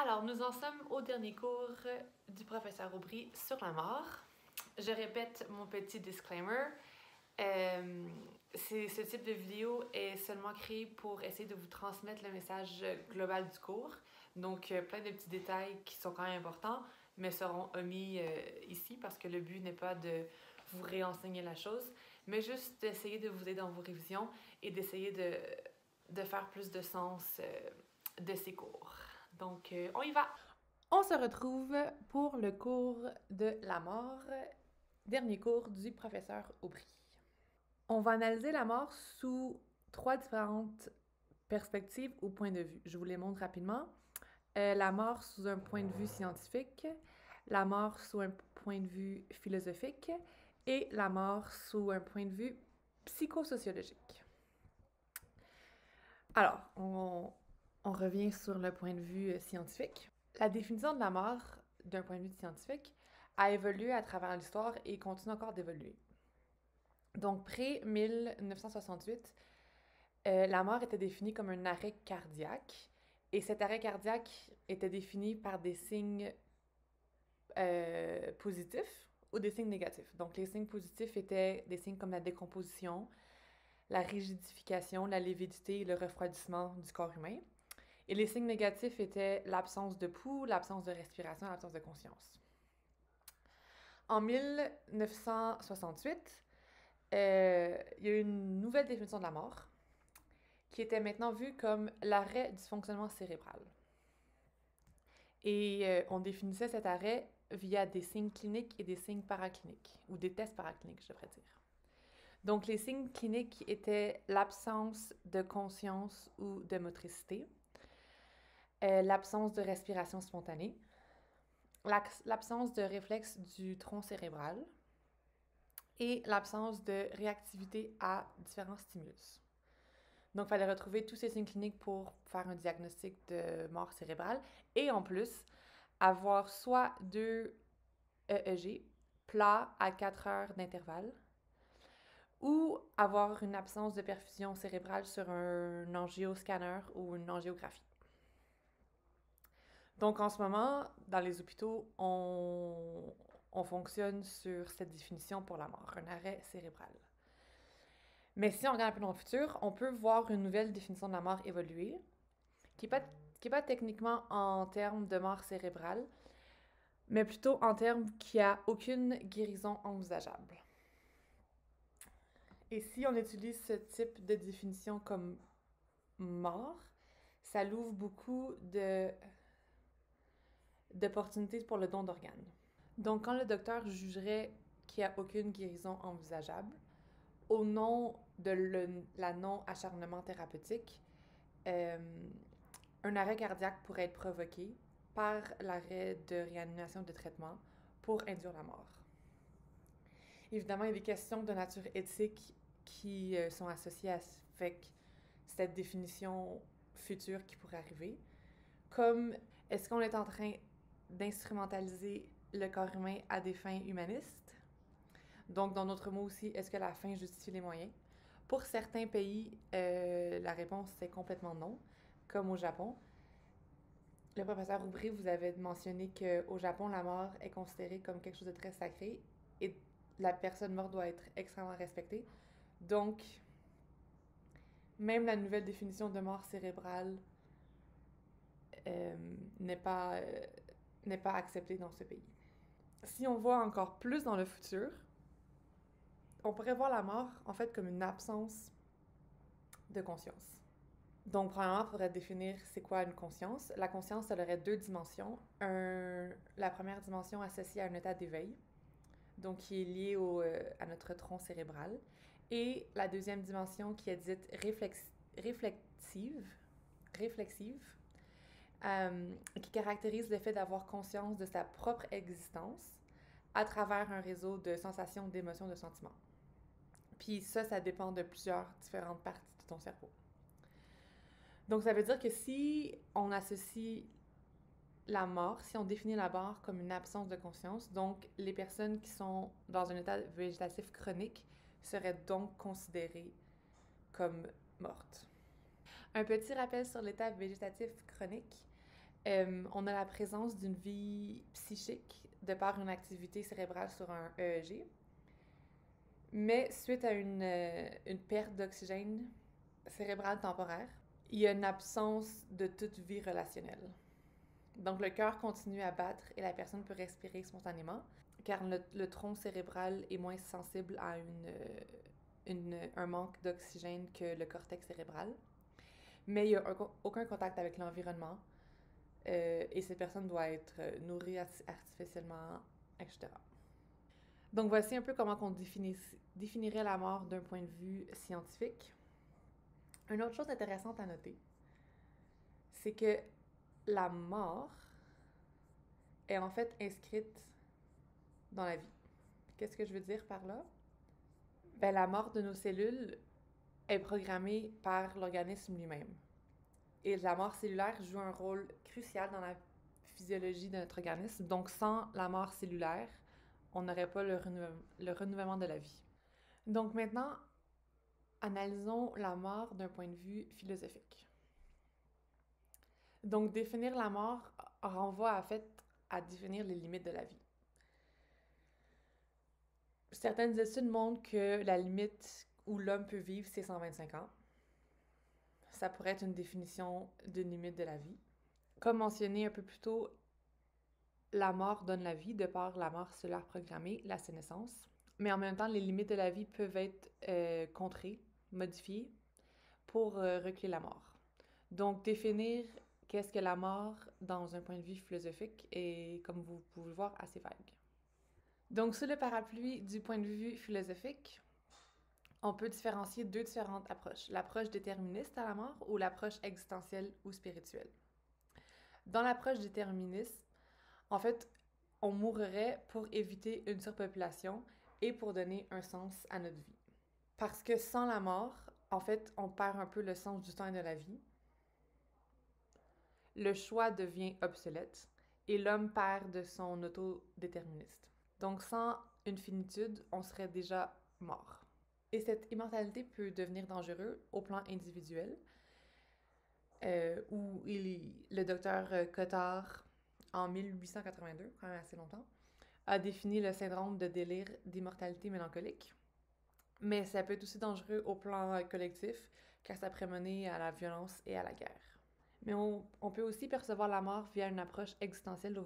Alors, nous en sommes au dernier cours du professeur Aubry sur la mort. Je répète mon petit disclaimer. Ce type de vidéo est seulement créé pour essayer de vous transmettre le message global du cours. Donc, plein de petits détails qui sont quand même importants, mais seront omis ici parce que le but n'est pas de vous réenseigner la chose, mais juste d'essayer de vous aider dans vos révisions et d'essayer de faire plus de sens de ces cours. Donc, on y va! On se retrouve pour le cours de la mort, dernier cours du professeur Aubry. On va analyser la mort sous 3 différentes perspectives ou points de vue. Je vous les montre rapidement. La mort sous un point de vue scientifique, la mort sous un point de vue philosophique et la mort sous un point de vue psychosociologique. Alors, on revient sur le point de vue scientifique. La définition de la mort, d'un point de vue scientifique, a évolué à travers l'histoire et continue encore d'évoluer. Donc, pré-1968, la mort était définie comme un arrêt cardiaque, et cet arrêt cardiaque était défini par des signes positifs ou des signes négatifs. Donc, les signes positifs étaient des signes comme la décomposition, la rigidification, la lividité et le refroidissement du corps humain. Et les signes négatifs étaient l'absence de pouls, l'absence de respiration, l'absence de conscience. En 1968, il y a eu une nouvelle définition de la mort qui était maintenant vue comme l'arrêt du fonctionnement cérébral. Et on définissait cet arrêt via des signes cliniques et des signes paracliniques, ou des tests paracliniques, je devrais dire. Donc, les signes cliniques étaient l'absence de conscience ou de motricité, l'absence de respiration spontanée, l'absence de réflexe du tronc cérébral et l'absence de réactivité à différents stimulus. Donc, il fallait retrouver tous ces signes cliniques pour faire un diagnostic de mort cérébrale et en plus, avoir soit 2 EEG plats à 4 heures d'intervalle ou avoir une absence de perfusion cérébrale sur un angioscanner ou une angiographie. Donc, en ce moment, dans les hôpitaux, on fonctionne sur cette définition pour la mort, un arrêt cérébral. Mais si on regarde un peu dans le futur, on peut voir une nouvelle définition de la mort évoluer, qui n'est pas techniquement en termes de mort cérébrale, mais plutôt en termes qu'il n'y a aucune guérison envisageable. Et si on utilise ce type de définition comme mort, ça l'ouvre beaucoup d'opportunités pour le don d'organes. Donc, quand le docteur jugerait qu'il n'y a aucune guérison envisageable, au nom de la non-acharnement thérapeutique, un arrêt cardiaque pourrait être provoqué par l'arrêt de réanimation de traitement pour induire la mort. Évidemment, il y a des questions de nature éthique qui sont associées avec cette définition future qui pourrait arriver, comme est-ce qu'on est en train d'instrumentaliser le corps humain à des fins humanistes? Donc, dans d'autres mots aussi, est-ce que la fin justifie les moyens? Pour certains pays, la réponse c'est complètement non, comme au Japon. Le professeur Aubry vous avait mentionné qu'au Japon, la mort est considérée comme quelque chose de très sacré et la personne morte doit être extrêmement respectée. Donc, même la nouvelle définition de mort cérébrale n'est pas acceptée dans ce pays. Si on voit encore plus dans le futur, on pourrait voir la mort en fait comme une absence de conscience. Donc, premièrement, il faudrait définir c'est quoi une conscience. La conscience, elle aurait 2 dimensions. La première dimension associée à un état d'éveil, donc qui est lié à notre tronc cérébral. Et la deuxième dimension qui est dite réflexive, qui caractérise le fait d'avoir conscience de sa propre existence à travers un réseau de sensations, d'émotions, de sentiments. Puis ça dépend de plusieurs différentes parties de ton cerveau. Donc, ça veut dire que si on associe la mort, si on définit la mort comme une absence de conscience, donc les personnes qui sont dans un état végétatif chronique seraient donc considérées comme mortes. Un petit rappel sur l'état végétatif chronique. On a la présence d'une vie psychique de par une activité cérébrale sur un EEG, mais suite à une perte d'oxygène cérébrale temporaire, il y a une absence de toute vie relationnelle. Donc le cœur continue à battre et la personne peut respirer spontanément, car le tronc cérébral est moins sensible à un manque d'oxygène que le cortex cérébral. Mais il n'y a aucun contact avec l'environnement et cette personne doit être nourrie artificiellement, etc. Donc voici un peu comment on définirait la mort d'un point de vue scientifique. Une autre chose intéressante à noter, c'est que la mort est en fait inscrite dans la vie. Qu'est-ce que je veux dire par là? Ben, la mort de nos cellules est programmée par l'organisme lui-même. Et la mort cellulaire joue un rôle crucial dans la physiologie de notre organisme. Donc, sans la mort cellulaire, on n'aurait pas le renouvellement de la vie. Donc maintenant, analysons la mort d'un point de vue philosophique. Donc, définir la mort renvoie en fait à définir les limites de la vie. Certaines études montrent que la limite où l'homme peut vivre, c'est 125 ans. Ça pourrait être une définition d'une limite de la vie. Comme mentionné un peu plus tôt, la mort donne la vie de par la mort cellulaire programmée, la sénescence. Mais en même temps, les limites de la vie peuvent être contrées, modifiées, pour reculer la mort. Donc, définir qu'est-ce que la mort dans un point de vue philosophique est, comme vous pouvez le voir, assez vague. Donc, sous le parapluie du point de vue philosophique, on peut différencier deux différentes approches. L'approche déterministe à la mort ou l'approche existentielle ou spirituelle. Dans l'approche déterministe, en fait, on mourrait pour éviter une surpopulation et pour donner un sens à notre vie. Parce que sans la mort, en fait, on perd un peu le sens du temps et de la vie. Le choix devient obsolète et l'homme perd de son autodéterministe. Donc, sans une finitude, on serait déjà mort. Et cette immortalité peut devenir dangereuse au plan individuel, où le docteur Cotard, en 1882, quand même assez longtemps, a défini le syndrome de délire d'immortalité mélancolique. Mais ça peut être aussi dangereux au plan collectif, car ça pourrait mener à la violence et à la guerre. Mais on peut aussi percevoir la mort via une approche existentielle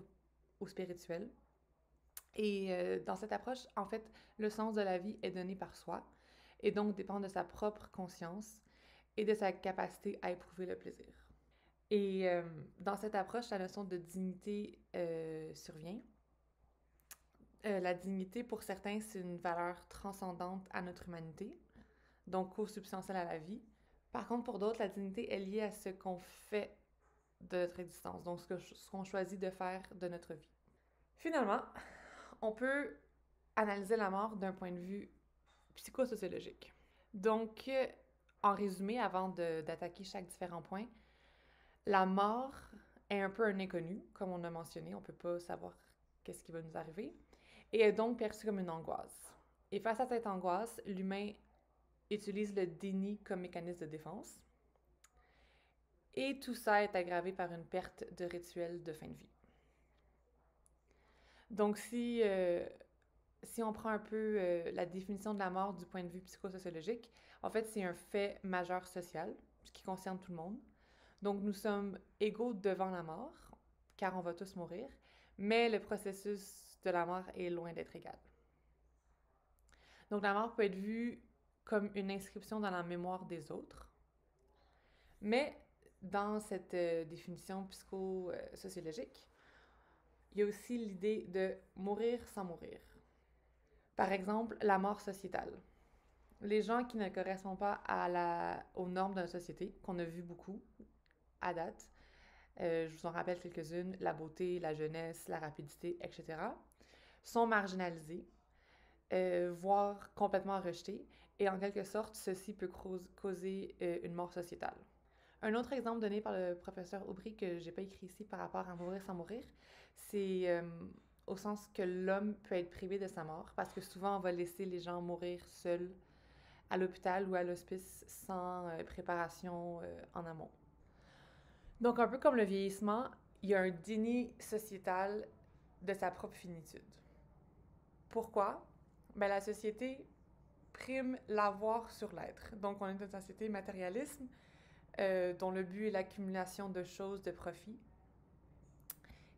ou spirituelle. Et dans cette approche, en fait, le sens de la vie est donné par soi, et donc dépend de sa propre conscience et de sa capacité à éprouver le plaisir. Et dans cette approche, la notion de dignité survient. La dignité, pour certains, c'est une valeur transcendante à notre humanité, donc co-substantielle à la vie. Par contre, pour d'autres, la dignité est liée à ce qu'on fait de notre existence, donc ce qu'on choisit de faire de notre vie. Finalement, on peut analyser la mort d'un point de vue psychosociologique. Donc, en résumé, avant d'attaquer chaque différent point, la mort est un peu un inconnu, comme on a mentionné, on ne peut pas savoir qu'est-ce qui va nous arriver, et est donc perçue comme une angoisse. Et face à cette angoisse, l'humain utilise le déni comme mécanisme de défense, et tout ça est aggravé par une perte de rituel de fin de vie. Donc, si on prend un peu la définition de la mort du point de vue psychosociologique, en fait, c'est un fait majeur social, ce qui concerne tout le monde. Donc, nous sommes égaux devant la mort, car on va tous mourir, mais le processus de la mort est loin d'être égal. Donc, la mort peut être vue comme une inscription dans la mémoire des autres, mais dans cette définition psychosociologique, il y a aussi l'idée de mourir sans mourir. Par exemple, la mort sociétale. Les gens qui ne correspondent pas aux normes de la société, qu'on a vu beaucoup à date, je vous en rappelle quelques-unes, la beauté, la jeunesse, la rapidité, etc., sont marginalisés, voire complètement rejetés, et en quelque sorte, ceci peut causer une mort sociétale. Un autre exemple donné par le professeur Aubry, que je n'ai pas écrit ici par rapport à mourir sans mourir, c'est au sens que l'homme peut être privé de sa mort, parce que souvent on va laisser les gens mourir seuls à l'hôpital ou à l'hospice sans préparation en amont. Donc un peu comme le vieillissement, il y a un déni sociétal de sa propre finitude. Pourquoi? Ben, la société prime l'avoir sur l'être. Donc, on est dans une société matérialiste dont le but est l'accumulation de choses, de profits.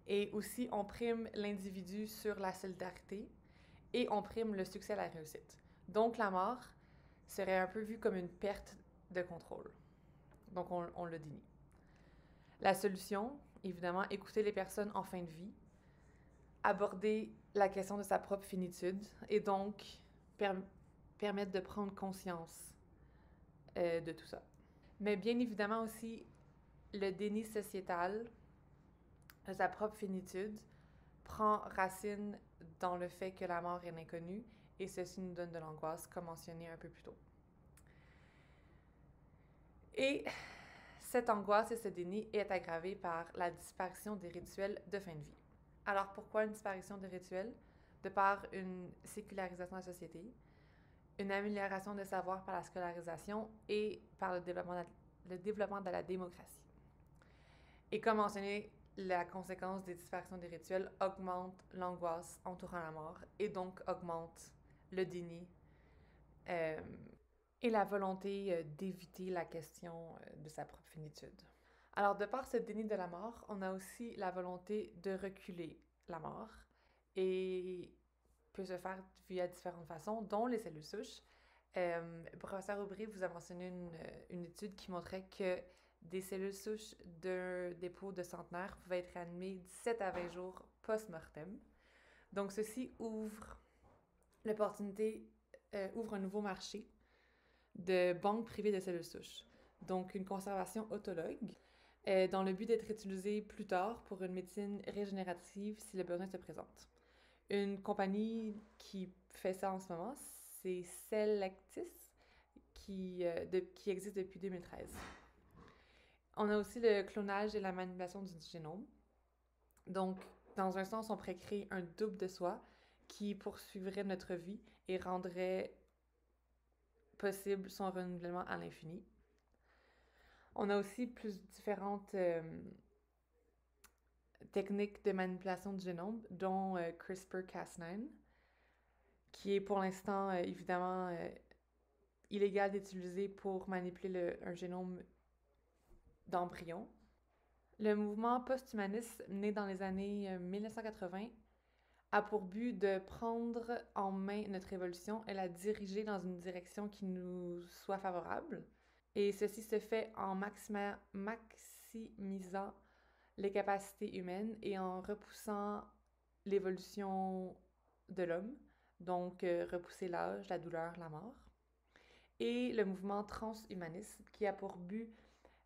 Et aussi, on prime l'individu sur la solidarité et on prime le succès et la réussite. Donc, la mort serait un peu vue comme une perte de contrôle. Donc, on le dénie. La solution, évidemment, écouter les personnes en fin de vie, aborder la question de sa propre finitude et donc permettre de prendre conscience de tout ça. Mais bien évidemment aussi, le déni sociétal de sa propre finitude prend racine dans le fait que la mort est inconnue et ceci nous donne de l'angoisse, comme mentionné un peu plus tôt. Et cette angoisse et ce déni est aggravé par la disparition des rituels de fin de vie. Alors pourquoi une disparition des rituels? De par une sécularisation de la société, une amélioration des savoirs par la scolarisation et par le développement de la démocratie. Et comme mentionné, la conséquence des disparitions des rituels augmente l'angoisse entourant la mort et donc augmente le déni et la volonté d'éviter la question de sa propre finitude. Alors, de par ce déni de la mort, on a aussi la volonté de reculer la mort et peut se faire via différentes façons, dont les cellules souches. Professeur Aubry vous a mentionné une étude qui montrait que des cellules souches d'un dépôt de centenaire pouvaient être réanimées 17 à 20 jours post-mortem. Donc, ceci ouvre l'opportunité, ouvre un nouveau marché de banques privées de cellules souches. Donc, une conservation autologue dans le but d'être utilisée plus tard pour une médecine régénérative si le besoin se présente. Une compagnie qui fait ça en ce moment, c'est Cellectis, qui existe depuis 2013. On a aussi le clonage et la manipulation du génome. Donc, dans un sens, on pourrait créer un double de soi qui poursuivrait notre vie et rendrait possible son renouvellement à l'infini. On a aussi plus différentes techniques de manipulation du génome, dont CRISPR-Cas9, qui est pour l'instant évidemment illégal d'utiliser pour manipuler un génome d'embryon. Le mouvement post-humaniste, né dans les années 1980, a pour but de prendre en main notre évolution et la diriger dans une direction qui nous soit favorable. Et ceci se fait en maximisant les capacités humaines et en repoussant l'évolution de l'homme, donc repousser l'âge, la douleur, la mort. Et le mouvement transhumaniste qui a pour but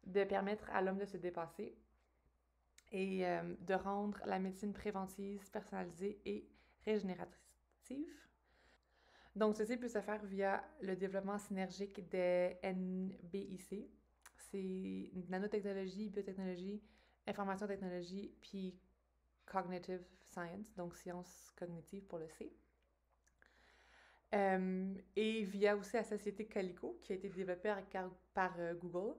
de permettre à l'homme de se dépasser et de rendre la médecine préventive, personnalisée et régénérative. Donc, ceci peut se faire via le développement synergique des NBIC. C'est nanotechnologie, biotechnologie, information technologie, puis cognitive science, donc sciences cognitives pour le C. Et via aussi la société Calico, qui a été développée par Google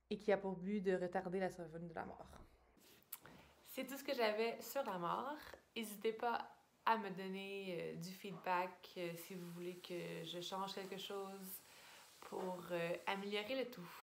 et qui a pour but de retarder la survenue de la mort. C'est tout ce que j'avais sur la mort. N'hésitez pas à me donner du feedback si vous voulez que je change quelque chose pour améliorer le tout.